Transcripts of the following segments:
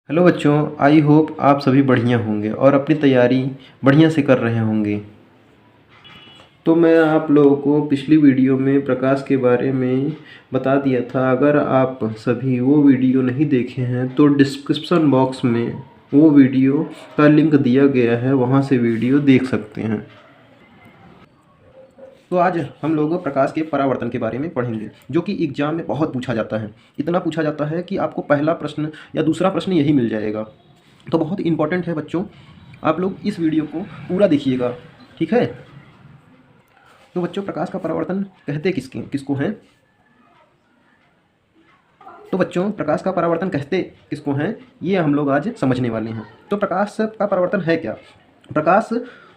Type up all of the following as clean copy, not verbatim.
Hello बच्चों, I hope आप सभी बढ़िया होंगे और अपनी तैयारी बढ़िया से कर रहे होंगे। तो मैं आप लोगों को पिछली वीडियो में प्रकाश के बारे में बता दिया था। अगर आप सभी वो वीडियो नहीं देखे हैं तो डिस्क्रिप्शन बॉक्स में वो वीडियो का लिंक दिया गया है, वहाँ से वीडियो देख सकते हैं। तो आज हम लोग प्रकाश के परावर्तन के बारे में पढ़ेंगे, जो कि एग्जाम में बहुत पूछा जाता है। इतना पूछा जाता है कि आपको पहला प्रश्न या दूसरा प्रश्न यही मिल जाएगा। तो बहुत इंपॉर्टेंट है बच्चों, आप लोग इस वीडियो को पूरा देखिएगा, ठीक है। तो बच्चों, प्रकाश का परावर्तन कहते किसको हैं? तो बच्चों, प्रकाश का परावर्तन कहते किसको हैं, ये हम लोग आज समझने वाले हैं। तो प्रकाश का परावर्तन है क्या? प्रकाश,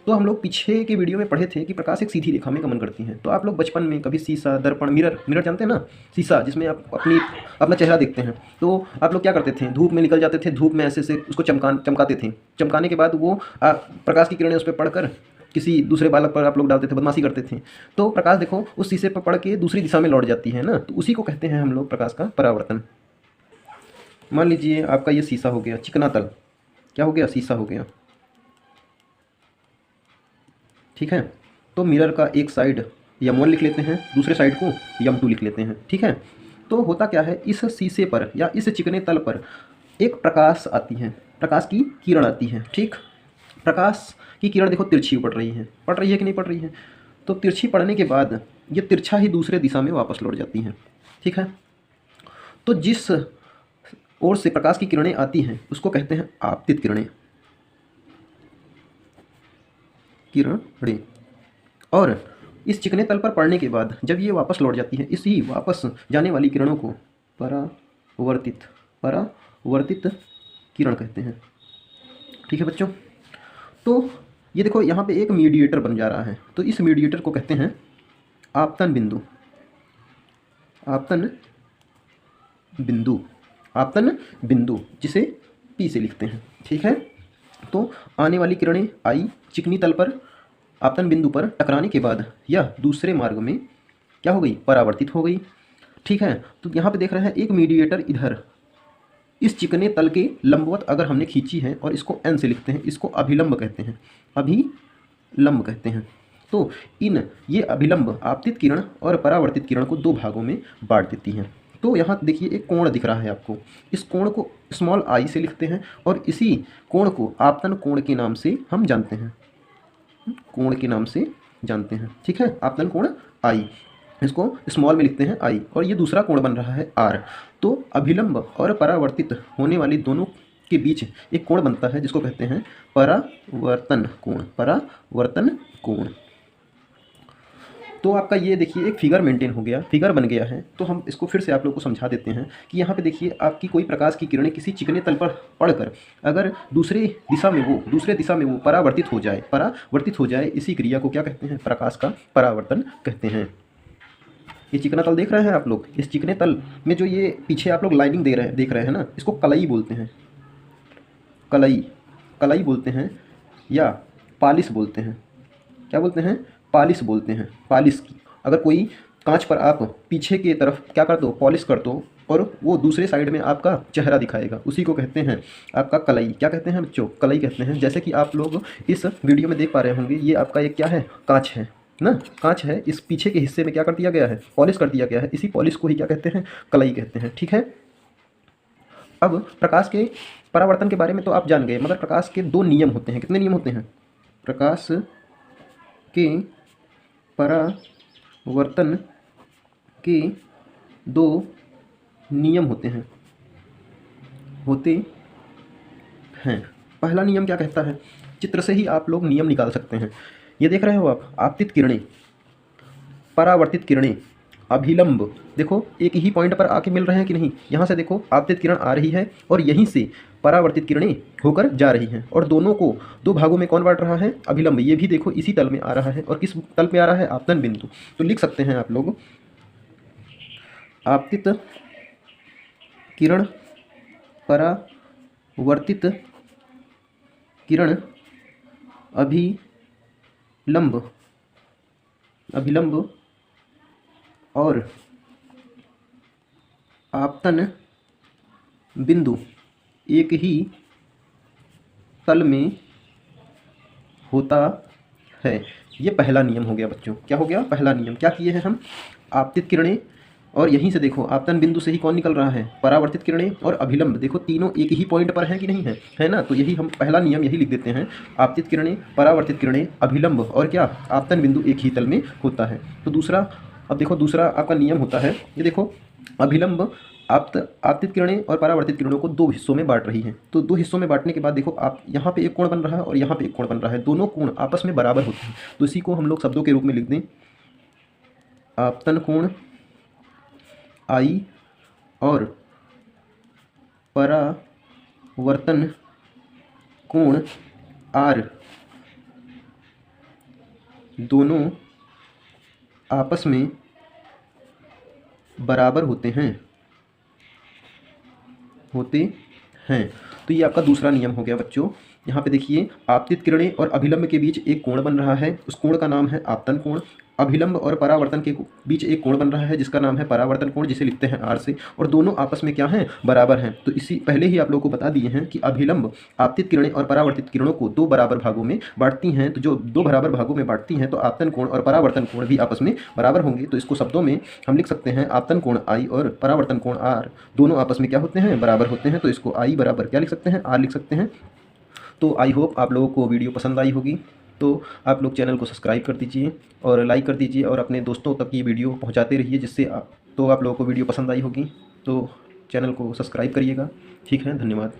तो हम लोग पीछे के वीडियो में पढ़े थे कि प्रकाश एक सीधी रेखा में गमन करती है। तो आप लोग बचपन में कभी शीशा, दर्पण, मिरर जानते हैं ना, शीशा जिसमें आप अपना चेहरा देखते हैं। तो आप लोग क्या करते थे, धूप में निकल जाते थे, धूप में ऐसे से उसको चमकाते थे। चमकाने के बाद वो प्रकाश की किरणें उस पर पड़कर किसी दूसरे बालक पर आप लोग डालते थे, बदमाशी करते थे। तो प्रकाश देखो उस शीशे पर पड़ के दूसरी दिशा में लौट जाती है ना, तो उसी को कहते हैं हम लोग प्रकाश का परावर्तन। मान लीजिए आपका ये शीशा हो गया, चिकना तल क्या हो गया, शीशा हो गया, ठीक है। तो मिरर का एक साइड यम1 लिख लेते हैं, दूसरे साइड को यम2 लिख लेते हैं, ठीक है। तो होता क्या है, इस शीशे पर या इस चिकने तल पर एक प्रकाश आती है, प्रकाश की किरण आती है, ठीक। प्रकाश की किरण देखो तिरछी पड़ रही है कि नहीं पड़ रही है? तो तिरछी पड़ने के बाद ये तिरछा ही दूसरे दिशा में वापस लौट जाती हैं, ठीक है। तो जिस ओर से प्रकाश की किरणें आती हैं उसको कहते हैं आपतित किरणें, किरणें। और इस चिकने तल पर पड़ने के बाद जब ये वापस लौट जाती है, इसी वापस जाने वाली किरणों को परावर्तित किरण कहते हैं, ठीक है बच्चों। तो ये देखो यहाँ पे एक मीडिएटर बन जा रहा है, तो इस मीडिएटर को कहते हैं आपतन बिंदु, आपतन बिंदु, आपतन बिंदु, जिसे पी से लिखते हैं, ठीक है। तो आने वाली किरणें आई, चिकनी तल पर आपतन बिंदु पर टकराने के बाद यह दूसरे मार्ग में क्या हो गई, परावर्तित हो गई, ठीक है। तो यहाँ पे देख रहे हैं एक मीडिएटर इधर इस चिकने तल के लंबवत अगर हमने खींची है और इसको एन से लिखते हैं, इसको अभिलंब कहते हैं, अभिलंब कहते हैं। तो ये अभिलंब आपतित किरण और परावर्तित किरण को दो भागों में बांट देती हैं। तो यहाँ देखिए एक कोण दिख रहा है आपको, इस कोण को स्मॉल आई से लिखते हैं और इसी कोण को आपतन कोण के नाम से हम जानते हैं, कोण के नाम से जानते हैं, ठीक है। आपतन कोण आई, इसको स्मॉल में लिखते हैं आई, और ये दूसरा कोण बन रहा है आर। तो अभिलंब और परावर्तित होने वाली दोनों के बीच एक कोण बनता है जिसको कहते हैं परावर्तन कोण, परावर्तन कोण। तो आपका ये देखिए एक फिगर मेंटेन हो गया, फिगर बन गया है। तो हम इसको फिर से आप लोग को समझा देते हैं कि यहाँ पे देखिए आपकी कोई प्रकाश की किरणें किसी चिकने तल पर पड़कर अगर दूसरे दिशा में वो परावर्तित हो जाए, इसी क्रिया को क्या कहते हैं, प्रकाश का परावर्तन कहते हैं। ये चिकना तल देख रहे हैं आप लोग, इस चिकने तल में जो ये पीछे आप लोग लाइनिंग देख रहे हैं ना, इसको कलई बोलते हैं, कलई बोलते हैं या पालिश बोलते हैं। क्या बोलते हैं? पालिश बोलते हैं। पालिश की अगर कोई कांच पर आप पीछे की तरफ क्या कर दो, पॉलिश कर दो, और वो दूसरे साइड में आपका चेहरा दिखाएगा, उसी को कहते हैं आपका कलई। क्या कहते हैं बच्चों? कलई कहते हैं। जैसे कि आप लोग इस वीडियो में देख पा रहे होंगे, ये आपका एक क्या है, कांच है ना, कांच है। इस पीछे के हिस्से में क्या कर दिया गया है, पॉलिश कर दिया गया है। इसी पॉलिश को ही क्या कहते हैं, कलई कहते हैं, ठीक है। अब प्रकाश के परावर्तन के बारे में तो आप जान गए, मगर प्रकाश के दो नियम होते हैं। कितने नियम होते हैं? प्रकाश के परावर्तन के दो नियम होते हैं। पहला नियम क्या कहता है? चित्र से ही आप लोग नियम निकाल सकते हैं। ये देख रहे हो आप, आपतित किरणें, परावर्तित किरणें, अभिलंब, देखो एक ही पॉइंट पर आके मिल रहे हैं कि नहीं। यहाँ से देखो आपतित किरण आ रही है और यहीं से परावर्तित किरणें होकर जा रही हैं, और दोनों को दो भागों में कौन बांट रहा है? अभिलंब। ये भी देखो इसी तल में आ रहा है, और किस तल पे आ रहा है? आपतन बिंदु। तो लिख सकते हैं आप लोग, आपतित किरण, परावर्तित किरण, अभिलंब और आपतन बिंदु एक ही तल में होता है। ये पहला नियम हो गया बच्चों। क्या हो गया? पहला नियम। क्या किए हैं हम? आपतित किरणें, और यहीं से देखो आपतन बिंदु से ही कौन निकल रहा है? परावर्तित किरणें और अभिलंब। देखो तीनों एक ही पॉइंट पर हैं कि नहीं है ना? तो यही हम पहला नियम यही लिख देते हैं, आपतित किरणें, परावर्तित किरणें, अभिलंब और क्या, आपतन बिंदु एक ही तल में होता है। तो दूसरा, अब देखो दूसरा आपका नियम होता है, ये देखो अभिलंब आपतित किरणें और परावर्तित किरणों को दो हिस्सों में बांट रही हैं। तो दो हिस्सों में बांटने के बाद देखो आप यहाँ पे एक कोण बन रहा है और यहाँ पे एक कोण बन रहा है, दोनों कोण आपस में बराबर होते हैं। तो इसी को हम लोग शब्दों के रूप में लिख दें, आपतन कोण आई और परावर्तन कोण आर दोनों आपस में बराबर होते हैं। तो ये आपका दूसरा नियम हो गया बच्चों। यहाँ पे देखिए आपतित किरणें और अभिलंब के बीच एक कोण बन रहा है, उस कोण का नाम है आपतन कोण। अभिलंब और परावर्तन के बीच एक कोण बन रहा है जिसका नाम है परावर्तन कोण, जिसे लिखते हैं आर से, और दोनों आपस में क्या हैं? बराबर हैं। तो इसी पहले ही आप लोगों को बता दिए हैं कि अभिलंब आपतित किरणें और परावर्तित किरणों को दो बराबर भागों में बांटती हैं। तो जो दो बराबर भागों में बांटती हैं तो आपतन कोण और परावर्तन कोण भी आपस में बराबर होंगे। तो इसको शब्दों में हम लिख सकते हैं, आपतन कोण आई और परावर्तन कोण आर दोनों आपस में क्या होते हैं? बराबर होते हैं। तो इसको आई बराबर क्या लिख सकते हैं? आर लिख सकते हैं। तो आई होप आप लोगों को वीडियो पसंद आई होगी। तो आप लोग चैनल को सब्सक्राइब कर दीजिए और लाइक कर दीजिए और अपने दोस्तों तक ये वीडियो पहुंचाते रहिए, जिससे आप लोगों को वीडियो पसंद आई होगी। तो चैनल को सब्सक्राइब करिएगा। ठीक है, धन्यवाद।